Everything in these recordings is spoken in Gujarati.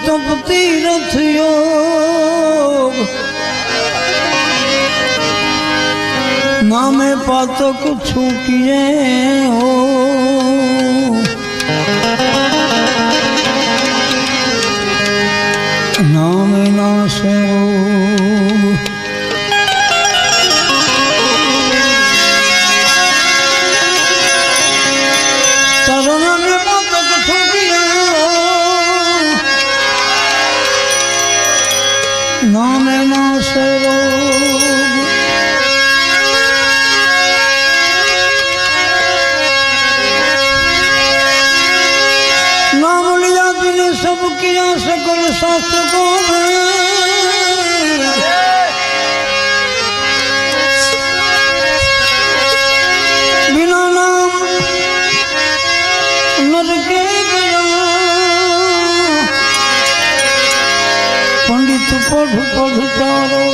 तप तीरथ योग नामे पातक छूटिए हो नामे नाशे नामे नाशे नाम लिया जिने सब किया सकल शास्त्र को बिना नाम नरके गया पंडित पढ़ पढ़ चारो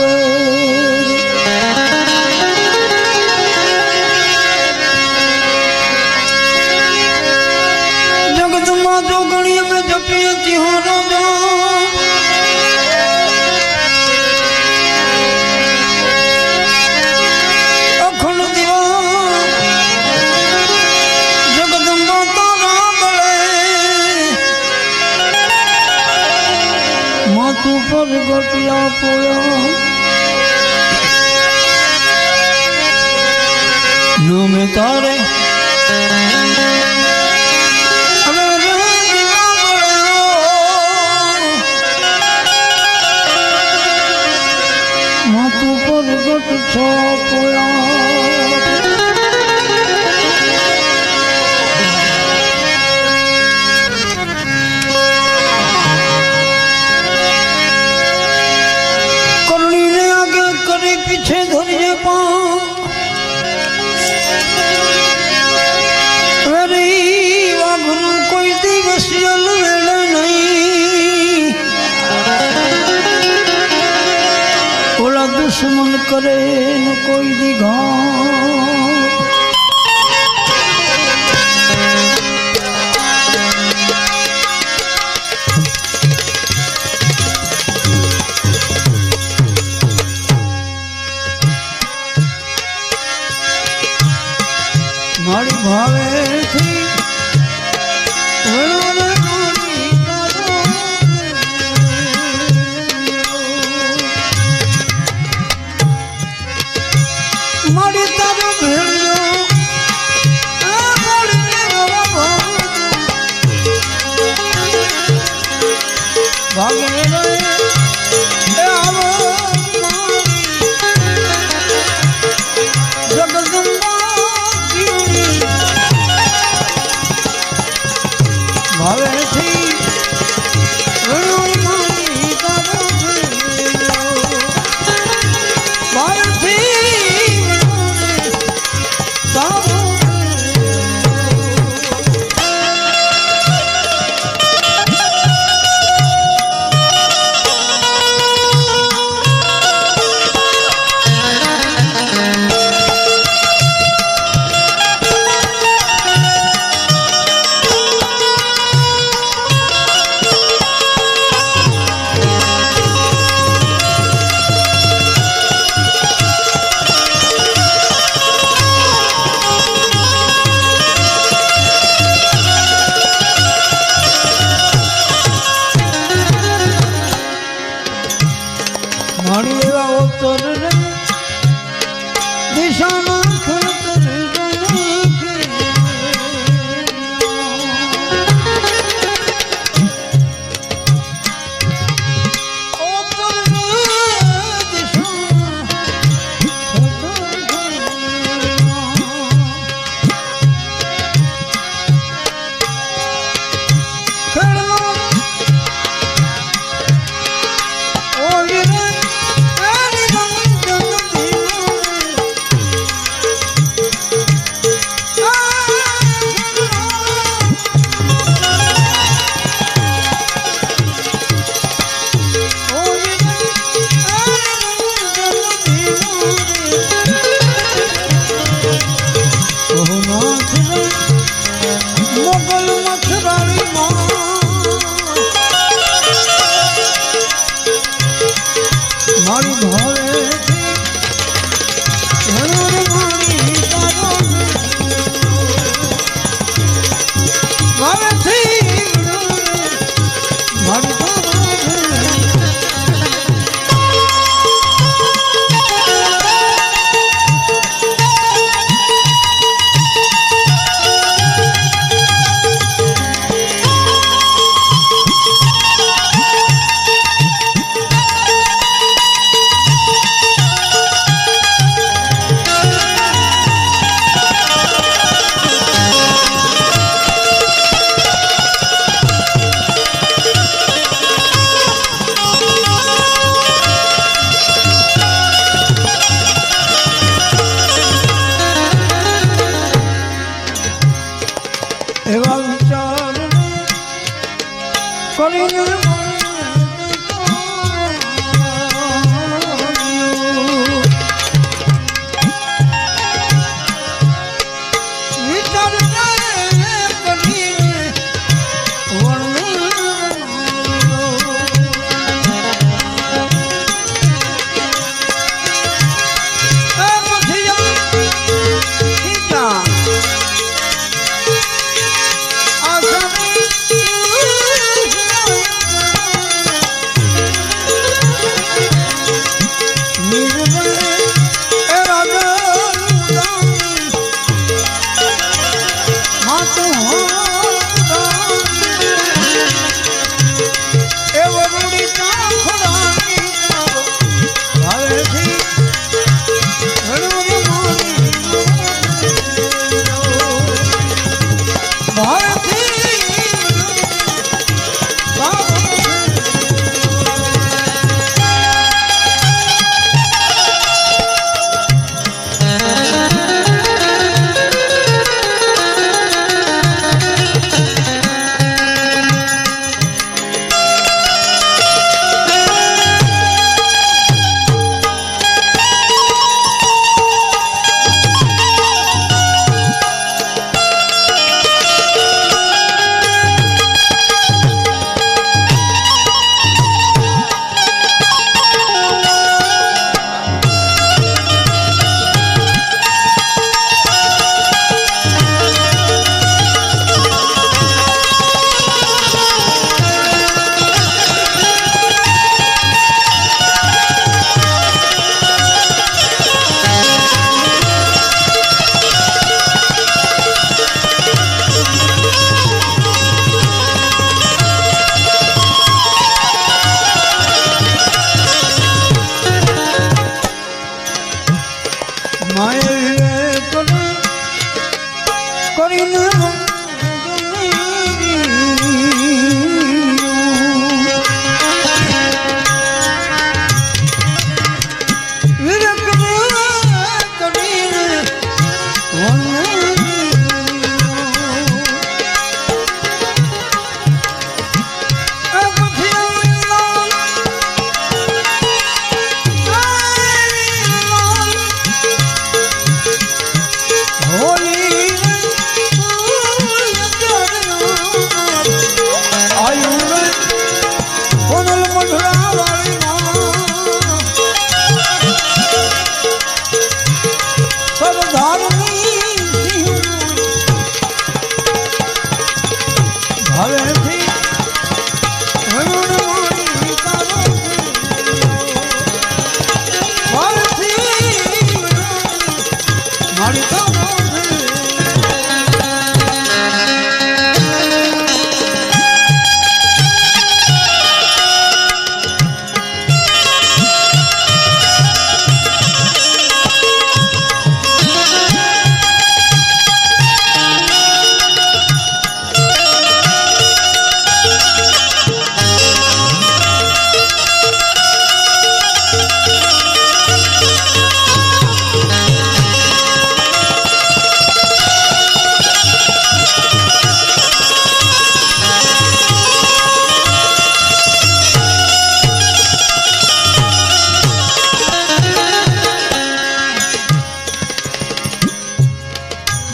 जगत माँ जो गणिय में जपिए तिहारो जो अखंड दिवा जगदम्बा तारा बड़े मातु पर गटिया पोया नाम तारे मातु पर गट छापोया पीछे धरिए पाँव गुरु कोई दिवस जल वेले नहीं बोला दुश्मन करे न कोई दिघा मारी भावे थी मारी तारो भेड़ियो भागे भावे थी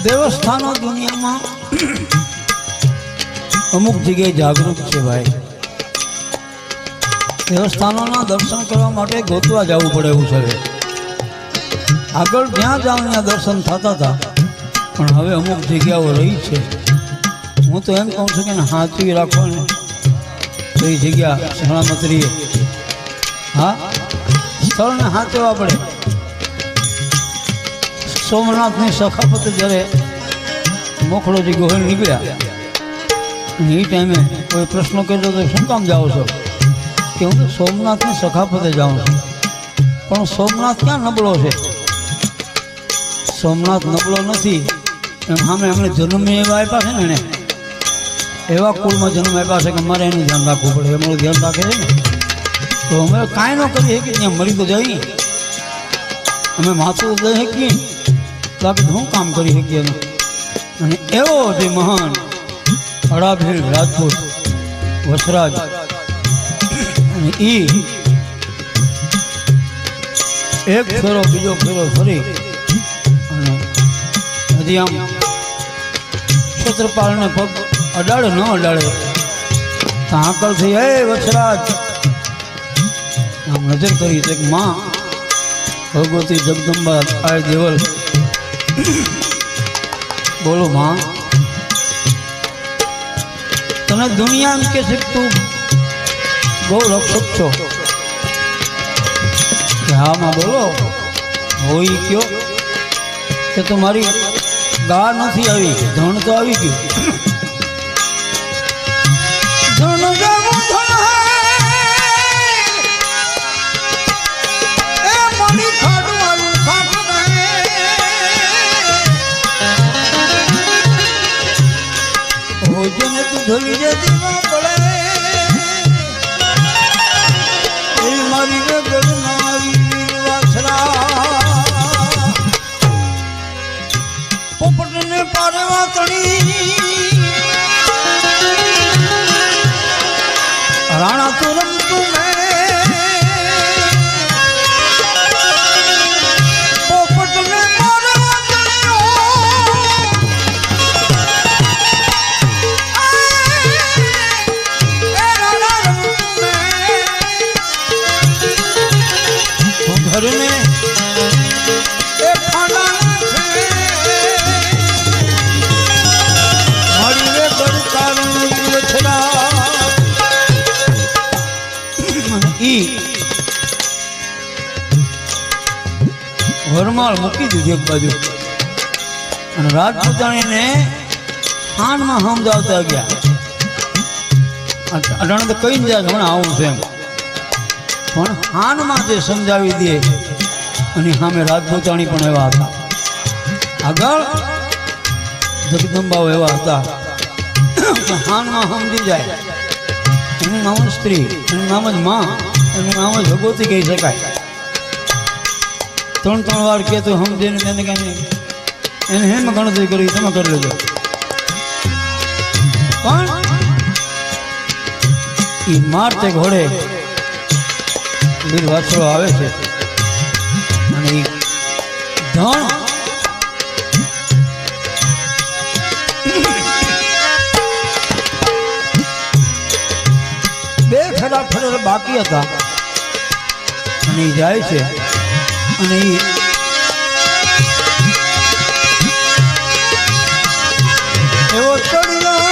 દેવસ્થાનો દુનિયામાં અમુક જગ્યાએ જાગૃત છે ભાઈ. દેવસ્થાનોના દર્શન કરવા માટે ગોતવા જવું પડે એવું છે. આગળ જ્યાં જાઓ ત્યાં દર્શન થતા હતા, પણ હવે અમુક જગ્યાઓ રહી છે. હું તો એમ કહું છું કે હાથવી રાખો ને તો એ જગ્યા સલામત રહીએ. હા, સ્થળને હાથવા પડે. સોમનાથની સખાપત જ્યારે મોખડોજી ગોહિલ નીકળ્યા અને એ ટાઈમે કોઈ પ્રશ્ન કર્યો તો શું કામ જાઓ છો? કે હું તો સોમનાથની સખાપતે જાઉં છું. પણ સોમનાથ ક્યાં નબળો છે? સોમનાથ નબળો નથી. એમ સામે એમણે જન્મ એવા આપ્યા છે ને, એને એવા કુળમાં જન્મ આપ્યા છે કે મારે એનું ધ્યાન રાખવું પડે. અમારું ધ્યાન રાખે છે ને તો અમે કાંઈ ન કરીએ કે ત્યાં મરી તો જઈએ. અમે માથું દઈ શકીએ તો આપણે શું કામ કરી શકીએ એનું. અને એવો જે મહાન અડાભીલ રાજપૂત વસરાજ અને ઈ એક ફેરો બીજો ફેરો ફરી અને હજી આમ ક્ષેત્રપાલને પગ અડાડે ન અડાડે તો આકલ થઈ હે વસરાજ આમ નજર કરી છે કે માં ભગવતી જગદંબા આય દેવલ બોલો માં તને દુનિયા કે છે તું બહુ રક્ષક છો હા માં બોલો હોય કયો કે તમારી ગા નથી આવી ધણ તો આવી ગયું ધોલી જે દીવા પડે એ મારી ગગનનારી વીરવાસરા પોપટને પારવા તણી રાણા તો રમતું મેં પોપટને પારવા ઘરને એ ખાના મારી રે બરકારણ રચના ઈ વરમાળ મૂકી દીધી એક બાજુ અને રાજપૂતાણીને ખાનમાં સમજાવતા ગયા અટાણે તો કઈ જાય હમણાં આવું છે એમ પણ હાનમાં જે સમજાવી દે અને સામે રાજપૂતાણી પણ એવા હતા આગળ જગદંબાઓ એવા હતા હાનમાં સમજી જાય એનું નામ જ સ્ત્રી એનું નામ જ માં એનું નામ જ ભગવતી કહી શકાય 3 વાર કે તો સમજે ને તેને કઈ એને હેમ ગણતરી કરી તમે કરી લેજો પણ એ મારતે ઘોડે વીર વાછરો આવે છે અને એ ધણ બે ફેરા ફરેલ બાકી હતા અને એ જાય છે અને એ એવો ચડ્યો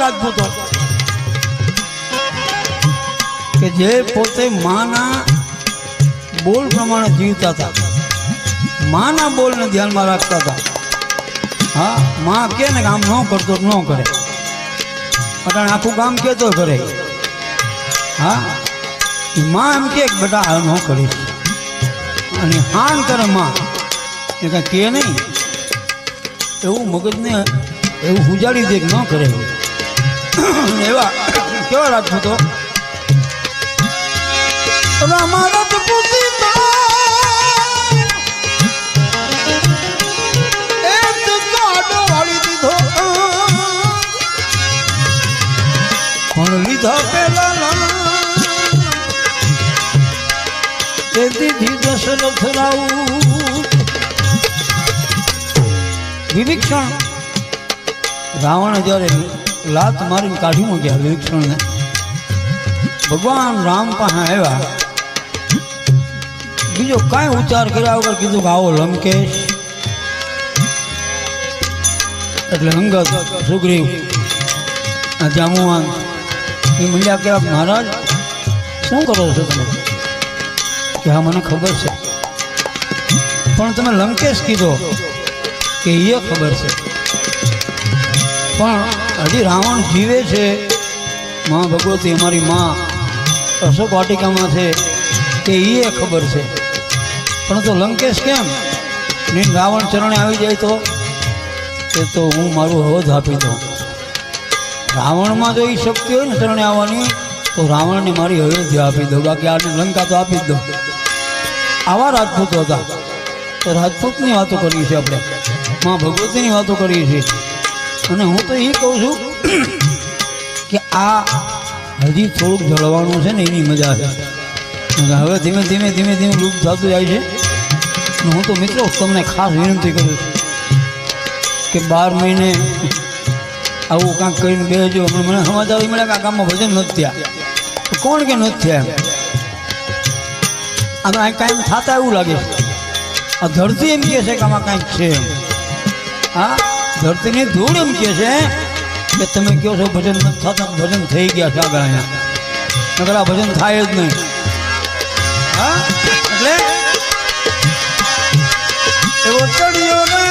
રાજપૂતો કે જે પોતે માના બોલ પ્રમાણે જીવતા હતા માના બોલને ધ્યાનમાં રાખતા હતા હા માં કે ને આમ ન કરતો ન કરે અટાણે આખું ગામ કેતો કરે હા માં એમ કે બેટા આ ન કરીશ અને હાન કરે માં એ કાંઈ કે નહીં એવું મગજને એવું ઉજાડી દે ન કરે એવા કેવા રાજપૂતો રામારત પૂતી પણ લીધા પેલા તે દીધી દશરથ રાઉ વિભીક્ષણ રાવણ જ્યારે લાત મારીને કાઢી મૂક્યા વિભીક્ષણને ભગવાન રામ પાસે આવ્યા બીજો કાંઈ ઉચ્ચાર કર્યા વગર કીધું કે આવો લંકેશ એટલે અંગદ સુગ્રીવ જામુવાન એ મળ્યા કે મહારાજ શું કરો છો તમે કે હા મને ખબર છે પણ તમે લંકેશ કીધો કે એ ખબર છે પણ હજી રાવણ જીવે છે મા ભગવતી અમારી મા અશોક વાટિકામાં છે કે એ ખબર છે પણ તો લંકેશ કેમ ને રાવણ ચરણે આવી જાય તો હું મારું હવજ આપી દઉં રાવણમાં જો એ શક્તિ હોય ને ચરણે આવવાની તો રાવણને મારી અયોધ્યા આપી દઉં બાકી આને લંકા તો આપી જ દઉં આવા રાજપૂતો હતા તો રાજપૂતની વાતો કરીએ છીએ આપણે મા ભગવતીની વાતો કરીએ છીએ અને હું તો એ કહું છું કે આ હજી થોડુંક જળવાનું છે ને એની મજા છે હવે ધીમે ધીમે ધીમે ધીમે લુપ્ત થતું જાય છે હું તો મિત્રો તમને ખાસ વિનંતી કરું છું કે 12 મહિને આવું કાંઈક કરીને બેસજો મને સમાચાર મળ્યા કે આ ગામમાં ભજન નથી થયા કોણ કે નથી થયા એમ આમાં કાંઈ થતા એવું લાગે છે આ ધરતી એમ કહે છે કે આમાં કાંઈક છે એમ હા ધરતીની ધૂળ એમ કહે છે કે તમે કહો છો ભજન નથી થતા ભજન થઈ ગયા છે આગળ અહીંયા નકર આ ભજન થાય જ નહીં હા એટલે એવો ચડ્યો ને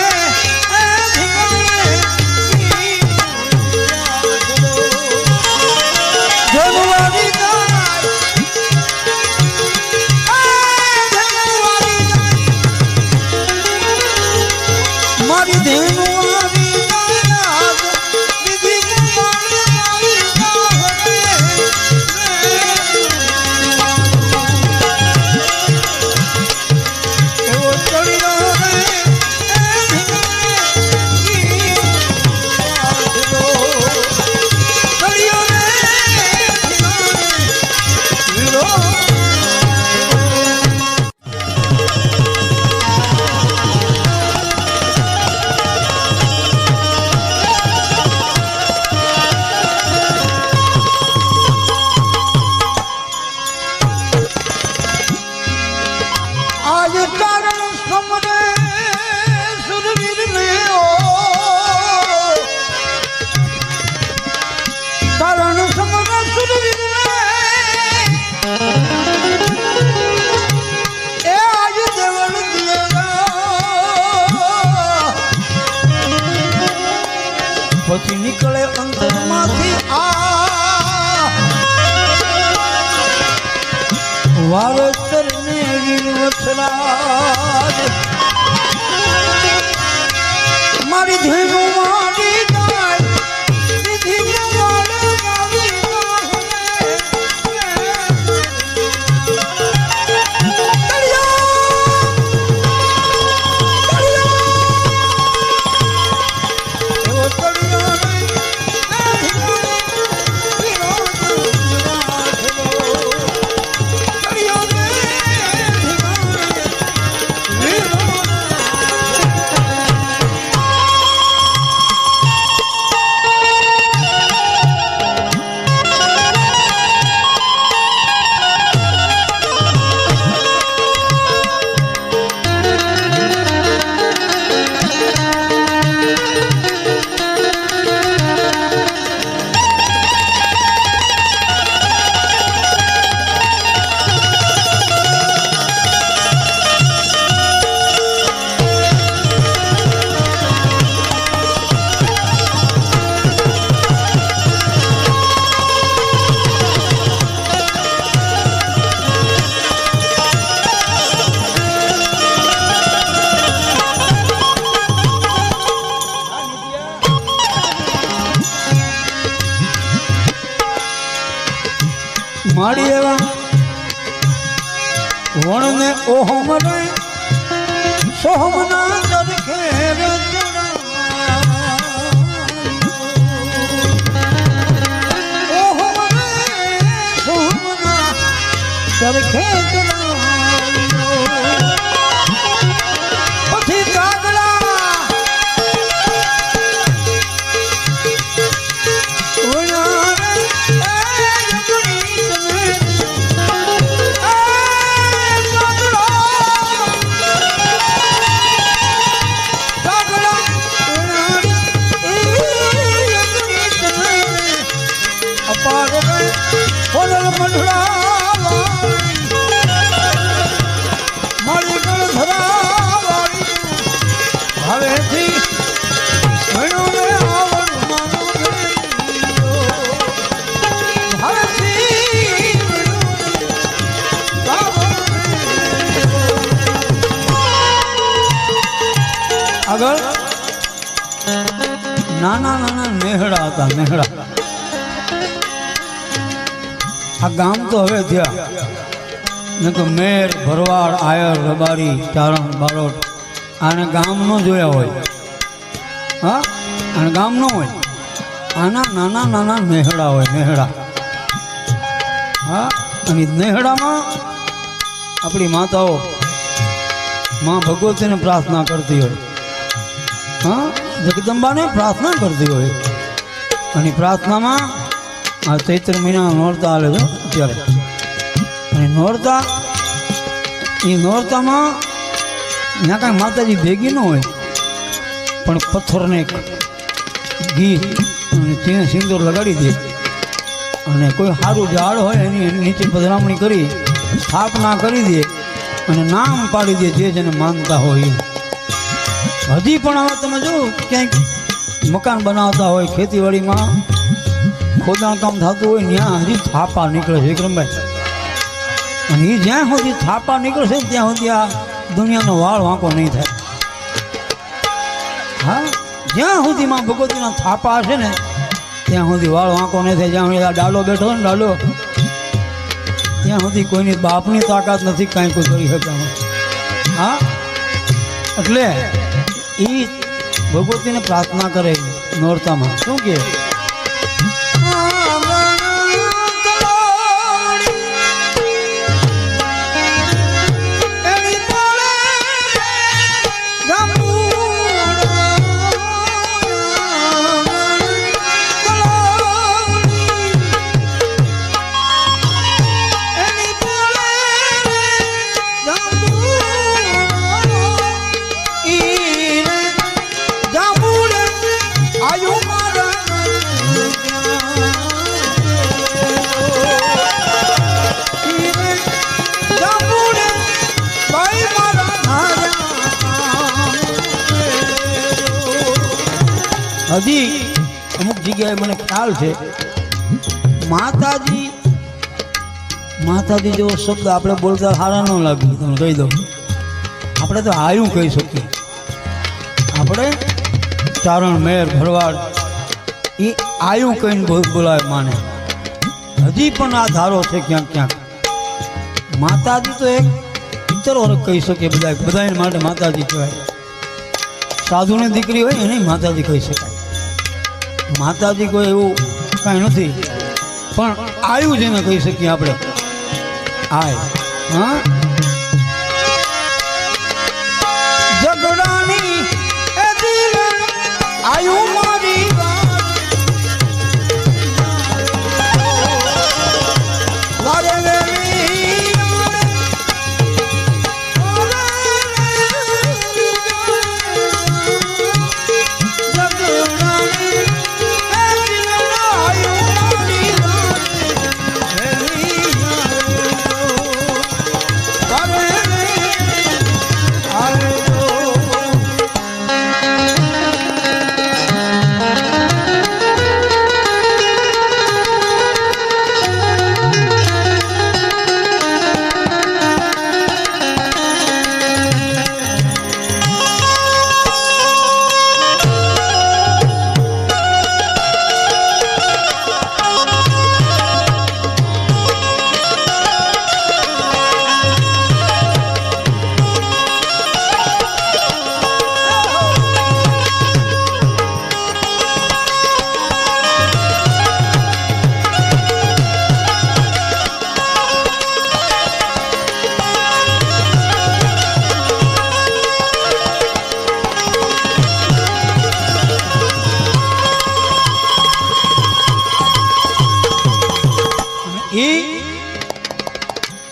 પછી નીકળે અંતરમાંથી આ વારસર ને વીરવસરાજ મારી ધેનું મારી જાય માડી એવા વણને ઓહમ રે સોહમના દરખે રે ઓહમ રે સોહમના દરખે પછી કાગડા આગળ નાના નાના નેહડા હતા નેહડા આ ગામ તો હવે થયા ને તો મેર ભરવાડ આયર રબારી ચારણ બારોટ આને ગામ ન જોયા હોય હા આને ગામ ન હોય આના નાના નાના નેહડા હોય નેહડા હા અને નેહડામાં આપણી માતાઓ માં ભગવતીને પ્રાર્થના કરતી હોય હા જગદંબાને પ્રાર્થના કરતી હોય અને પ્રાર્થનામાં આ ચૈત્ર મહિના નોરતા હાલે છે અત્યારે અને નોરતામાં ત્યાં કાંઈ માતાજી ભેગી ન હોય પણ પથ્થરને ઘી અને તેને સિંદૂર લગાડી દે અને કોઈ સારું ઝાડ હોય એની નીચે પધરામણી કરી સ્થાપના કરી દે અને નામ પાડી દે જે જેને માનતા હોય હજી પણ હવે તમે જો ક્યાંક મકાન બનાવતા હોય ખેતીવાડીમાં ખોદાણ કામ થતું હોય ત્યાં હજી થાપા નીકળે છે વિક્રમભાઈ અને એ જ્યાં સુધી થાપા નીકળશે ત્યાં સુધી આ દુનિયાનો વાળ વાંકો નહીં થાય હા જ્યાં સુધીમાં ભગવતીના થાપા હશે ને ત્યાં સુધી વાળ વાંકો નહીં થાય જ્યાં સુધી આ ડાલો બેઠો ને ડાલો ત્યાં સુધી કોઈની બાપની તાકાત નથી કાંઈ કોઈ કરી શકવાનું હા એટલે એ ભગવતીને પ્રાર્થના કરે નોરતામાં શું કે હજી અમુક જગ્યાએ મને ખ્યાલ છે માતાજી જેવો શબ્દ આપણે બોલતા સારા ન લાગે તમે કહી દો આપણે તો આયું કહી શકીએ આપણે ચારણ મેર ભરવાડ એ આયું કહીને બોલાવે માને હજી પણ આ ધારો છે ક્યાંક ક્યાંક માતાજી તો એક ઇતર ઓળખ કહી શકીએ બધા માટે માતાજી કહેવાય સાધુની દીકરી હોય એને માતાજી કહી શકાય માતાજી કોઈ એવું કાંઈ નથી પણ આયુ જેને કહી શકીએ આપણે આય હા ઝઘડાની એ દિલ આયુ મારી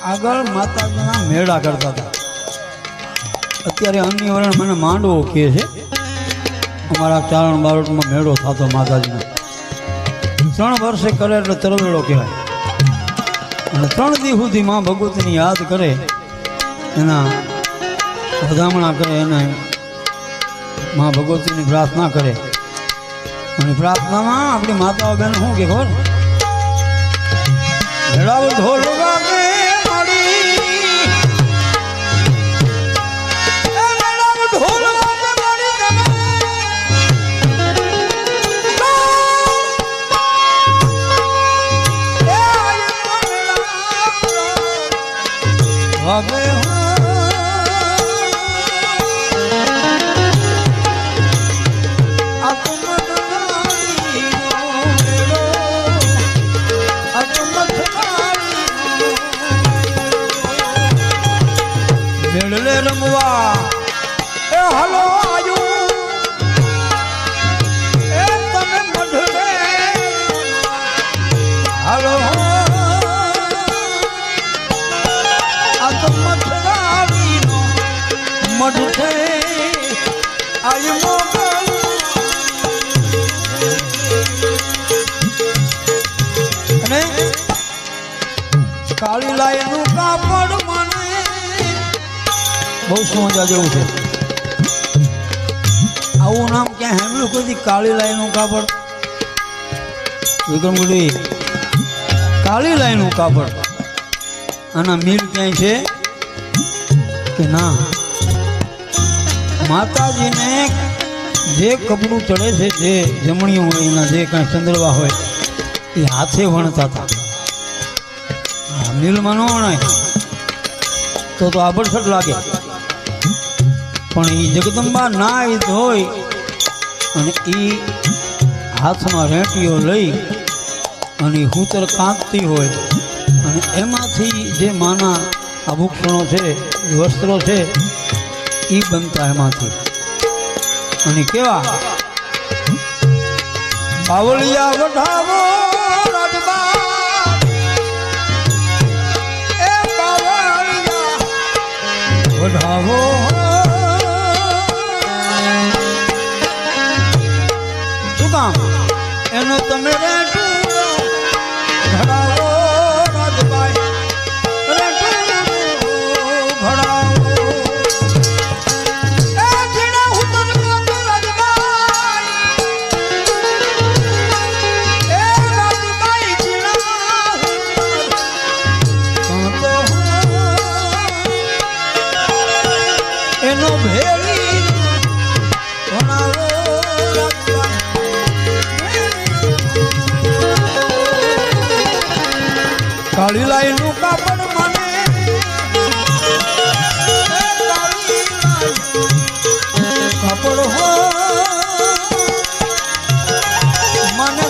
આગળ માતાજીના મેળા કરતા હતા. અત્યારે અન્ય વરણ મને માંડવો કહે છે. અમારા ચારણ બારોટમાં મેળો થતો માતાજીનો 3 વર્ષે કરે એટલે તરવેળો કહેવાય. અને 3 દી સુધી માં ભગવતીની યાદ કરે, એના વધામણા કરે, એને માં ભગવતીની પ્રાર્થના કરે. અને પ્રાર્થનામાં આપણી માતાઓ બેન શું કે ખબર? મેળાવ ઢોલ વાગે મારી, મેળાવ ઢોલ વાગે મારી તમે વાગે રમવા એ હલો આયુ એ તમે મઢડે હલો આ તો મથરાવીનો મઢ છે આયુ મોગલ. અને કાળી લાઈનું કાપડ મને બહુ સમજા જેવું છે. આવું નામ ક્યાં સાંભળ્યું કોઈ? કાળી લાઈનું કાપડ. વિક્રમગુડી, કાળી લાઈનું કાપડ. આના મિલ ક્યાંય છે કે ના? માતાજીને જે કપડું ચડે છે, જે જમણીઓ હોય, એના જે કાંઈ ચંદ્રવા હોય એ હાથે વણતા હતા. મિલમાં ન વણાય તો આભડછટ લાગે. પણ એ જગદંબા નાય ધોઈ અને એ હાથમાં રેંટીઓ લઈ અને હૂતર કાંતતી હોય અને એમાંથી જે માના આભૂષણો છે, વસ્ત્રો છે, એ બનતા એમાંથી. અને કેવા બાવળિયા વઢાવો રાજબા, એ બાવળિયા વઢાવો એનો તમે ઘડાવો રાજભાઈ, ઘડાવો એ જીણા હું તને રાજભાઈ, એ રાજભાઈ જીણા એનો ભેળી ઘડાવો. કાળી લાઈનું કાપડ મને કાપડ હો મને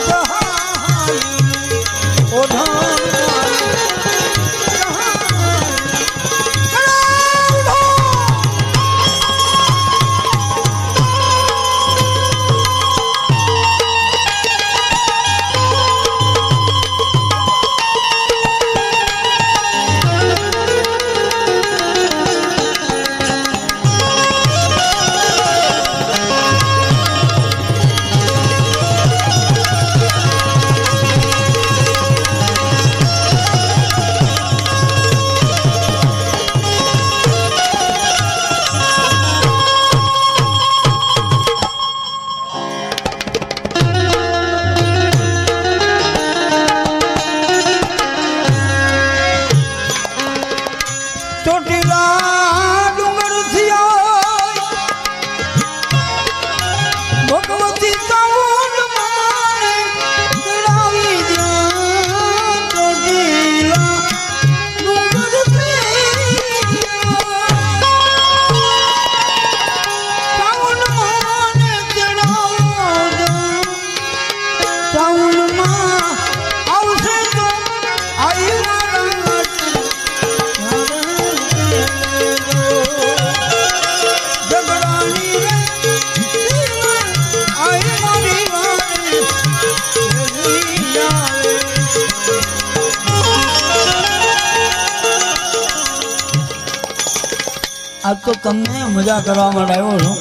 આજ તો તમને મજા કરવા માટે આવ્યો છું.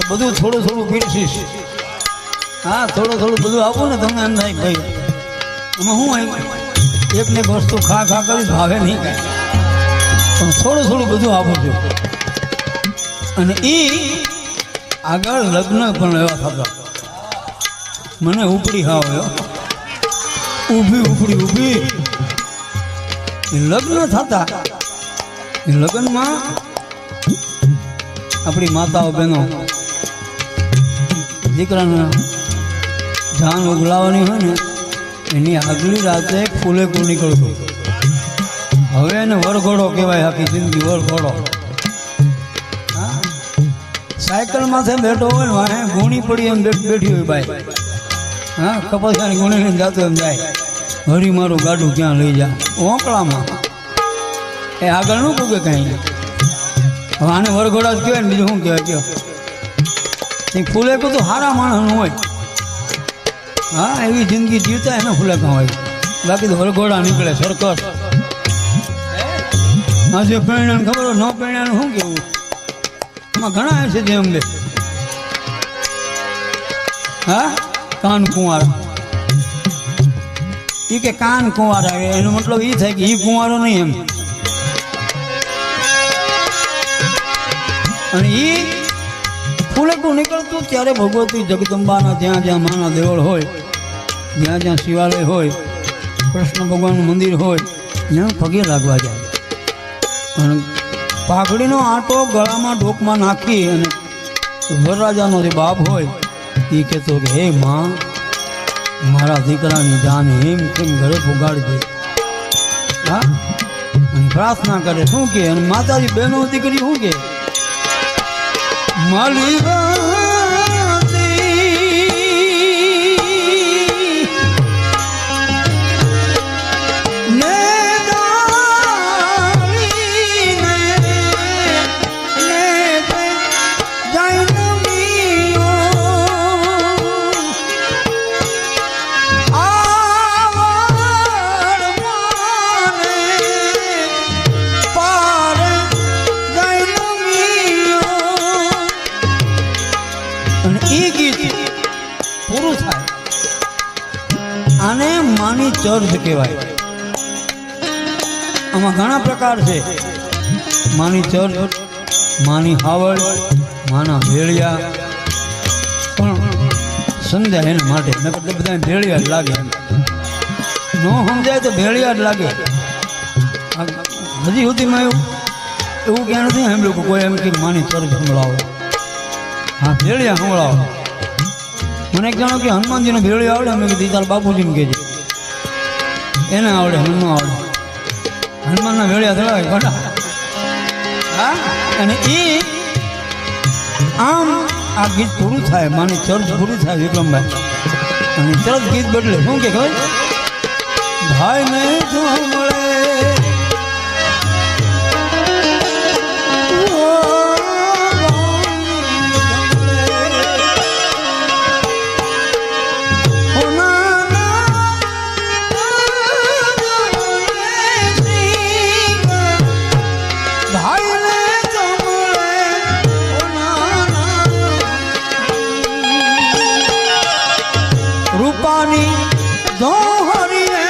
બધું થોડું થોડું પીરસીશ. હા, થોડું થોડું બધું આપું ને તમને એમ થાય ભાઈ એમાં હું એકને એક વસ્તુ ખા ખા કરી ભાવે નહીં કાંઈ, પણ થોડું થોડું બધું આપું છું. અને એ આગળ લગ્ન પણ એવા થતા. મને ઉપડી હા આવ્યો, ઊભી ઉપડી ઊભી લગ્ન થતા. લગ્નમાં આપણી માતાઓ બહેનો દીકરાને જાન ઉગલાવવાની હોય ને એની આગલી રાતે ફૂલેકો નીકળતો. હવે એને વરઘોડો કહેવાય, આખી જિંદગી વરઘોડો. હા, સાયકલ માથે બેઠો હોય ને વાહે ગુણી પડી એમ બેઠી હોય બાઈ. હા, કપાસાની ગુણી લઈને જાતો એમ જાય, હરી મારું ગાડું ક્યાં લઈ જા ઓંકળામાં. એ આગળ ન પૂગે કાંઈ. હવે આને વરઘોડા જ કહેવાય ને, બીજું શું કહેવાય કયો? એ ફૂલેકો તો સારા માણસનું હોય. હા, એવી જિંદગી જીવતા એને ફૂલેકા હોય, બાકી તો વરઘોડા નીકળે સરકસ. હા, જે પરિણામ ખબર હોય ન પરિણામ શું કેવું એમાં ઘણા છે જેમ લે. હા, કાન કુંવાર એ કે કાન કુંવાર આવે એનો મતલબ એ થાય કે એ કુંવારો નહીં એમ. અને એ ફૂલેકું નીકળતું ત્યારે ભગવતી જગદંબાના જ્યાં જ્યાં માના દેવળ હોય, જ્યાં જ્યાં શિવાલય હોય, કૃષ્ણ ભગવાનનું મંદિર હોય, ત્યાં પગે લાગવા જાય. અને પાઘડીનો આંટો ગળામાં ડોકમાં નાખી અને વરરાજાનો જે બાપ હોય એ કહેતો કે હે માં, મારા દીકરાની જાન એમ કેમ ઘરે પુગાડજે. હા, અને પ્રાર્થના કરે. શું કે? અને માતાજી બહેનો દીકરી શું કે? માલી પૂરું થાય. આને માની ચર્ચ કહેવાય. આમાં ઘણા પ્રકાર છે. માની ચર્ચ, માની હાવડ, માના ભેળિયા. પણ સમજાય એના માટે, નકર બધા ભેળિયા જ લાગે. ન સમજાય તો ભેળિયા જ લાગે. હજી સુધીમાં એવું ક્યાં નથી સાંભળ્યું કોઈ એમ કે માની ચર્ચ સંભળાવો. હા, ભેળિયા સંભળાવો. મને એક જાણો કે હનુમાનજીનો ભેળિયો આવડે. મેં કીધું તાર બાપુજીને કહેજે, એને આવડે, મને ન આવડે. હનુમાનના ભેળિયા થડાવે ખોટા. હા, અને એ આમ આ ગીત પૂરું થાય, માની ચર્ચ પૂરું થાય વિક્રમભાઈ. અને ચર્ચ ગીત બદલે શું કે ખબર? ભાઈ ને જો મળે રૂપાની દોહરીએ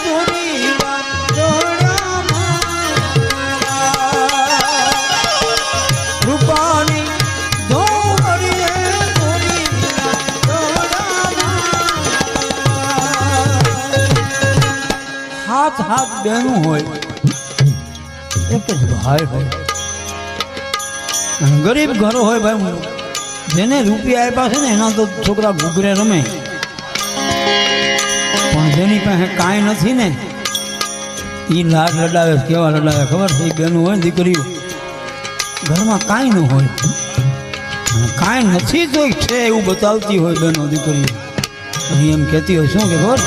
જોડી રૂપાની દોહરીએ જોડી હાથ હાથ બેનું હોય, એક જ ભાઈ હોય. ગરીબ ઘરો હોય ભાઈ, જેને રૂપિયા આપ્યા છે ને એના તો છોકરા ઘૂઘરે રમે. પણ જેની પાસે કાંઈ નથી ને એ લાડ લડાવે. કેવા લડાવે ખબર છે? એ બેનું હોય, દીકરીઓ ઘરમાં કાંઈ ન હોય, કાંઈ નથી તો છે એવું બતાવતી હોય બેનો દીકરીઓ. અહીં એમ કહેતી હોય શું કે ખબર?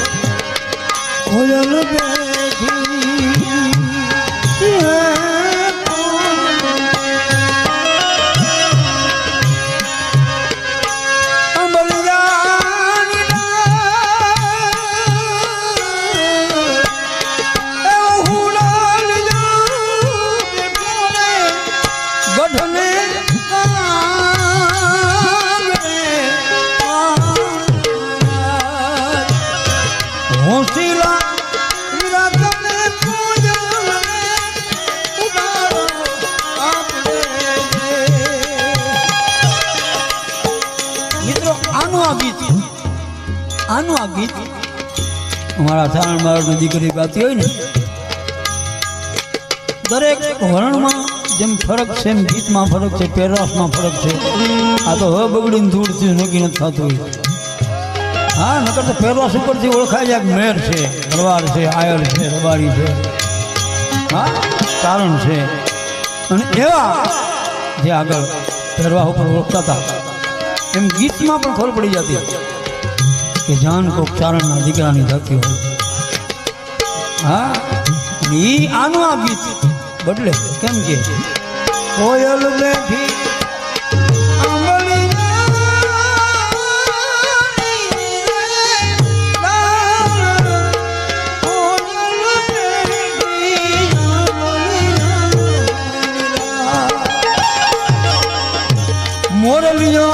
ગીત અમારા સારણ બાળની દીકરી ગાતી હોય ને, દરેક વર્ણમાં જેમ ફરક છે એમ ગીતમાં ફરક છે, પહેરવાશમાં ફરક છે. આ તો હવે બગડીને ધૂળથી નક્કી નથી થતું હોય. હા, નકર તો પહેરવાશ ઉપરથી ઓળખાય જાય કે મેર છે, ભરવાડ છે, આયર છે, રબારી છે, હા કારણ છે. અને એવા જે આગળ પહેરવા ઉપર ઓળખતા હતા એમ ગીતમાં પણ ખબર પડી જતી કે જાન કોક ચારણના દીકરાની થતી હોય. હા, એ આનું આ ગીત બદલે કેમ કે કોયલ બેઠી મોરલીઓ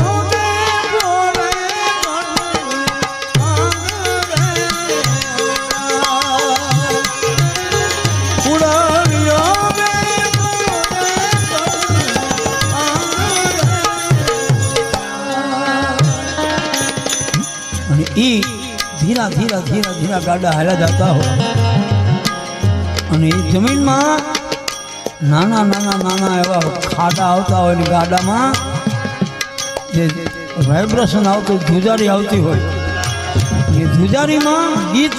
ધીરા ધીરા ધીરા ધીરા ગાડા હાલ્યા જતા હોય અને એ જમીનમાં નાના નાના નાના એવા ખાડા આવતા હોય ને ગાડામાં જે વાઇબ્રેશન આવતું ધ્રુજારી આવતી હોય, એ ધ્રુજારીમાં ગીત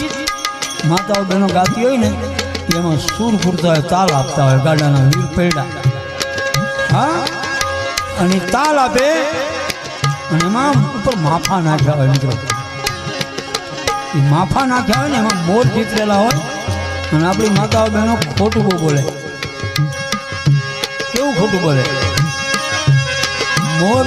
માતાઓ બહેનો ગાતી હોય ને એમાં સૂર પૂરતા હોય, તાલ આપતા હોય ગાડાના વીર પૈડા. હા, અને તાલ આપે અને એમાં ઉપર માફા નાખ્યા હોય મિત્રો. એ માફા નાખ્યા હોય ને એમાં મોર ચિતરેલા હોય અને આપણી માતાઓ બહેનો ખોટું બહુ બોલે. કેવું ખોટું બોલે? મોર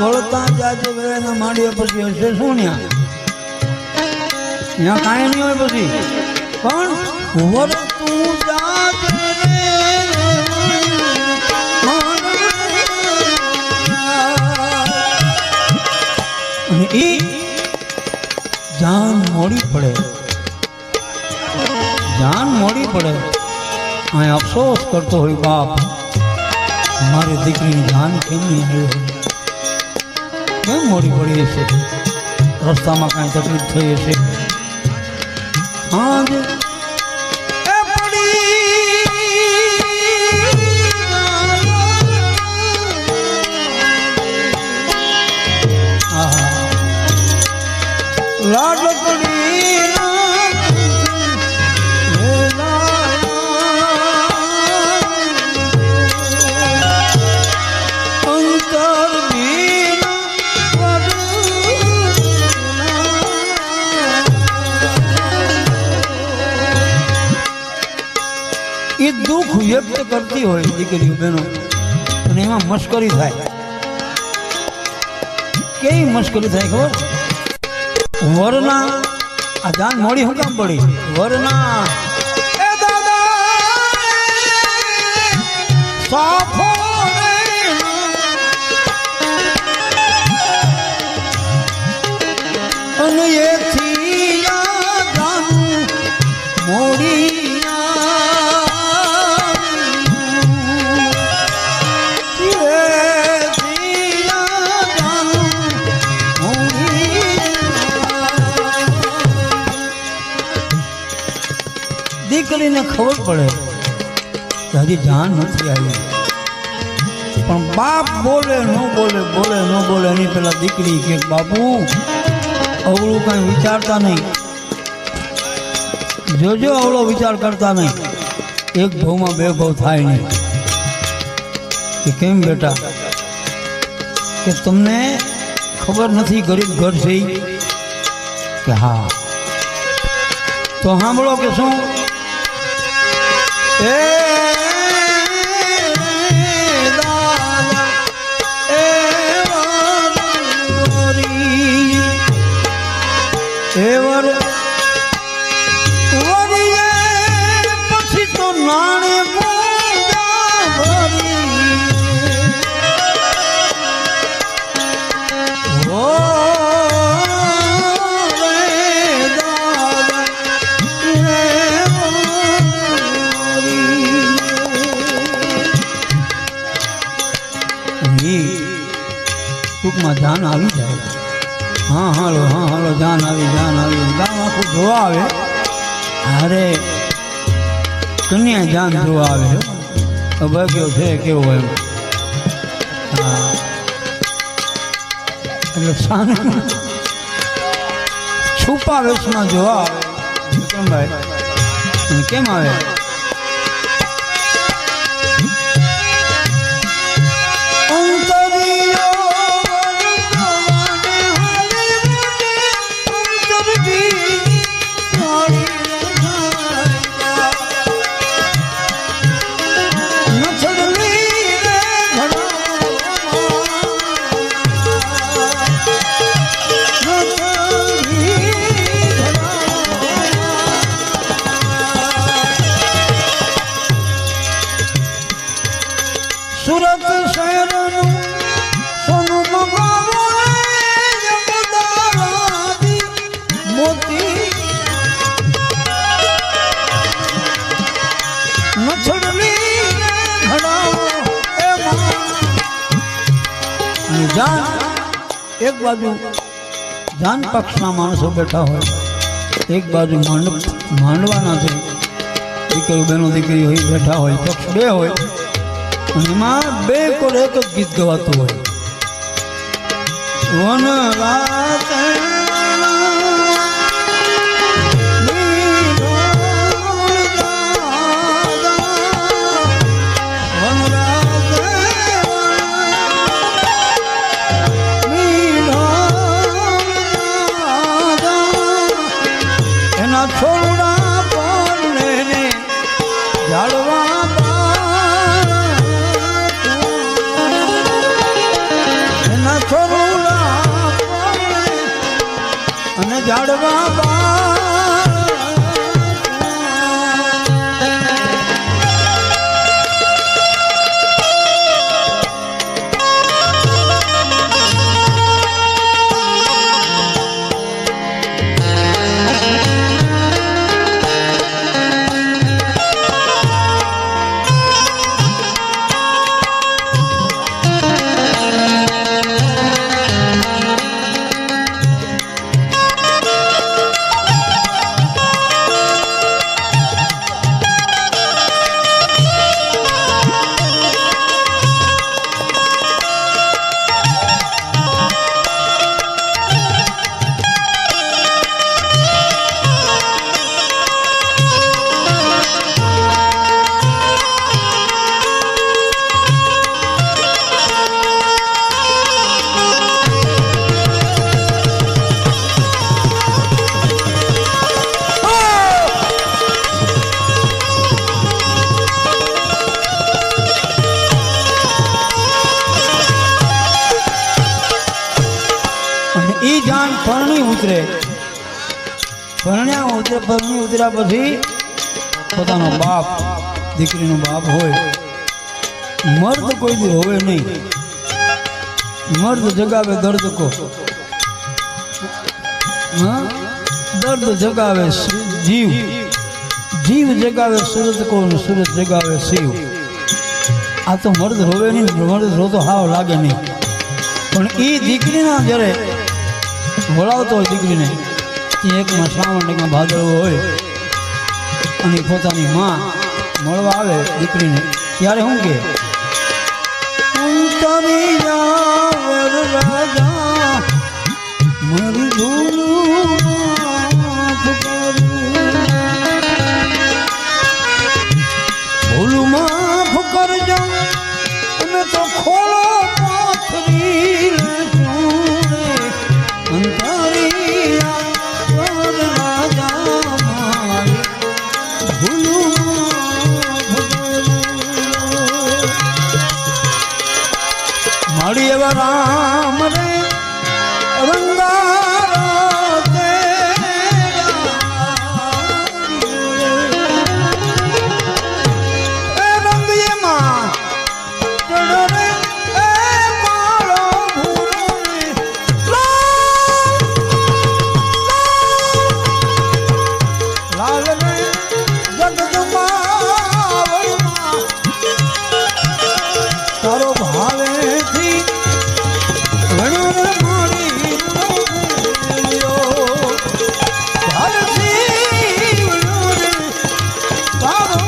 વળતા જાજે વેળાના માંડ્યા પછી હશે શું ત્યાં કાંઈ નહીં હોય પછી પણ વળતું જાજે અને એ જાન મોડી પડે, જાન મોડી પડે અહીં અફસોસ કરતો હોય બાપ મારી દીકરીની જાન કેમ નહીં આવી, કેમ મોડી પડી હશે, રસ્તામાં કાંઈ તકલીફ થઈ હશે. હા એ દુઃખ વ્યક્ત કરતી હોય દીકરીઓ બહેનો અને એમાં મશ્કરી થાય. કેવી મશ્કરી થાય ખબર? વરના આ જાન મોડી હું કામ પડી? વરના એ દાદા સાફો અને એથી જાન મોડી દીકરીને ખબર પડે કે હજી જાન નથી આવી પણ બાપ બોલે ન બોલે, બોલે ન બોલે એની પેલા દીકરી કે બાપુ અવળું કાંઈ વિચારતા નહીં, જોજો અવળો વિચાર કરતા નહીં, એક ભાવમાં બે ભાવ થાય નહીં. કે કેમ બેટા? કે તમને ખબર નથી ગરીબ ઘર છે? કે હા. તો સાંભળો કે શું એ દાદા એ વરીએ પછી તો નાણે પૂજા ભરી ઓ ટૂંકમાં જાન આવી જાય હા હાલો જાન આવી ગામ આખું જોવા આવે અરે કન્યા જાન જોવા આવે ખબર કેવો છે કેવો એમ હા એટલે સામે છુપા વેશમાં જોવા આવે વિક્રમભાઈ કેમ આવે સુરત શહેરનું સોનું મગાવો મોતી નછડલી ઘડાવો જાન એક બાજુ જાન પક્ષના માણસો બેઠા હોય એક બાજુ માંડવાના દીકરી બહેનો દીકરી હોય બેઠા હોય પક્ષ બે હોય એમાં બે કોર એક જ ગીત ગવાતું હોય વન રાત એના છોડા પર જાળવા અને ઝાડવા ઈ જાન પરણી ઉતરે પરણી ઉતર્યા પછી પોતાનો બાપ દીકરીનો બાપ હોય મર્દ કોઈ દી હોય નહીં મર્દ જગાવે દર્દ કો દર્દ જગાવે જીવ જગાવે સુરત કો સુરત જગાવે શિવ આ તો મર્દ રોવે નહીં મર્દ રોતો હાવ લાગે નહીં પણ એ દીકરીના જ્યારે બોલાવતો હોય દીકરીને એકમાં શ્રાવણ એકમાં ભાદરવો હોય અને પોતાની માં મળવા આવે દીકરીને ત્યારે શું કે રાજા મારી ભૂલું માફ કરજો તમે તો ખોલો પાથરી મારી એવા રામ રે રંગારા હાલ ને જગદંબાવળમાં તારો ભાવેથી ઘણો રે મારી ભાવેથી ઘણો રે તારો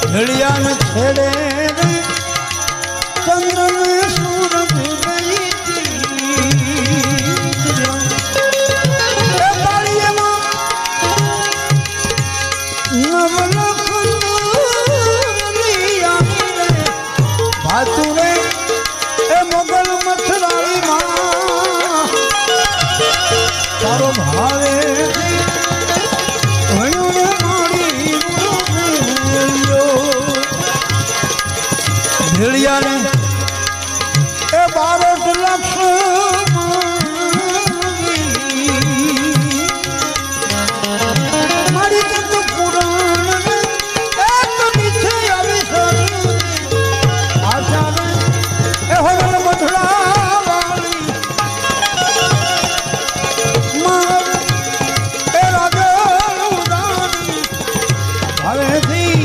ઘડિયાળ છેડે ચંદ્ર ને સૂરજ ભાતું રે એ મોગલ મથરાળી માં તારો ભાવે ભેળિયાને એ 12 લક્ષ મારી તો પુરાણ એક નીચે આવી સર આશા એ હોલ મથડા વાળી માર એ રાજા ઉડાની હવેથી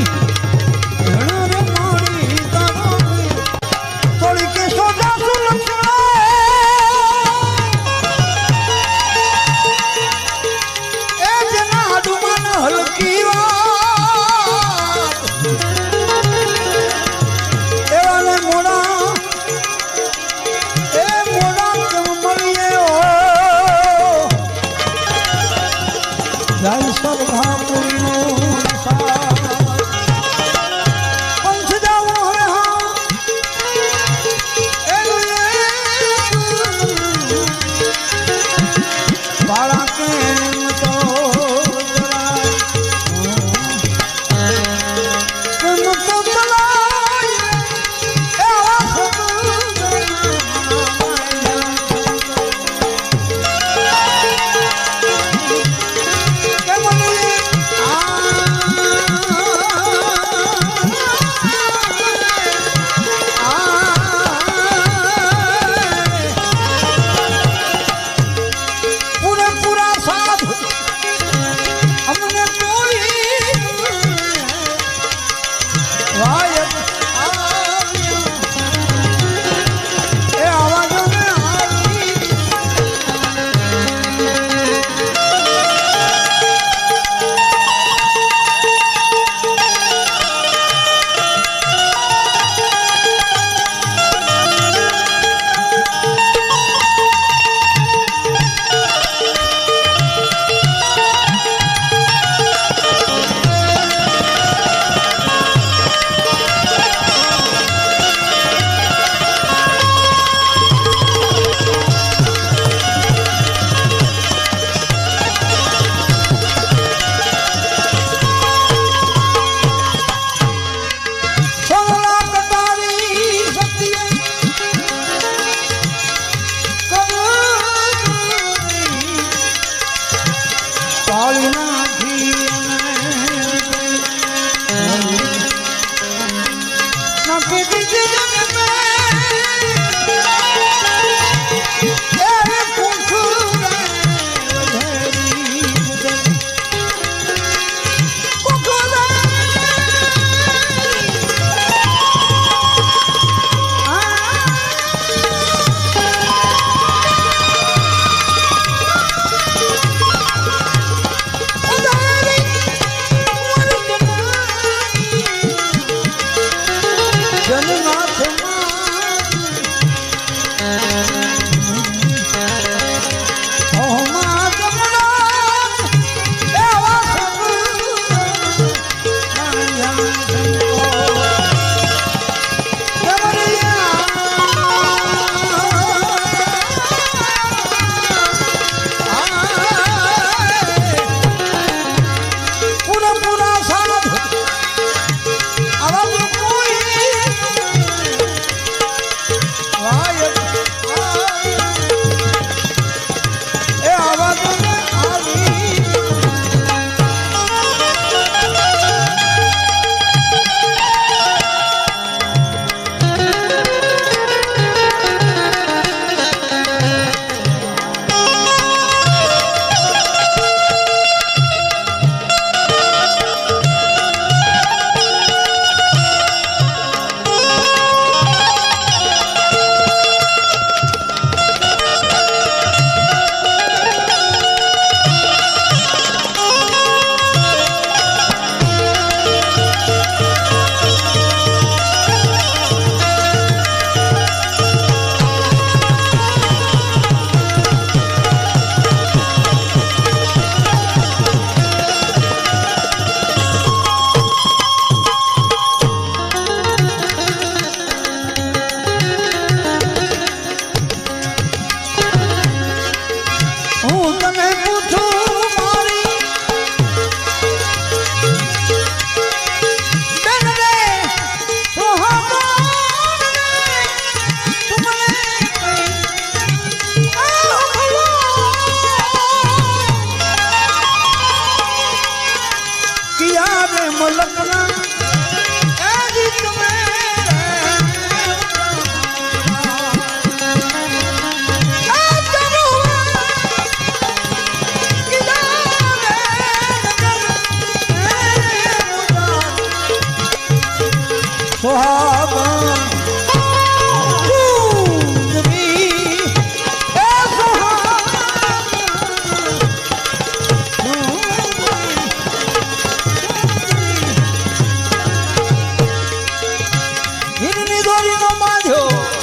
ચોરીનો બાંધ્યો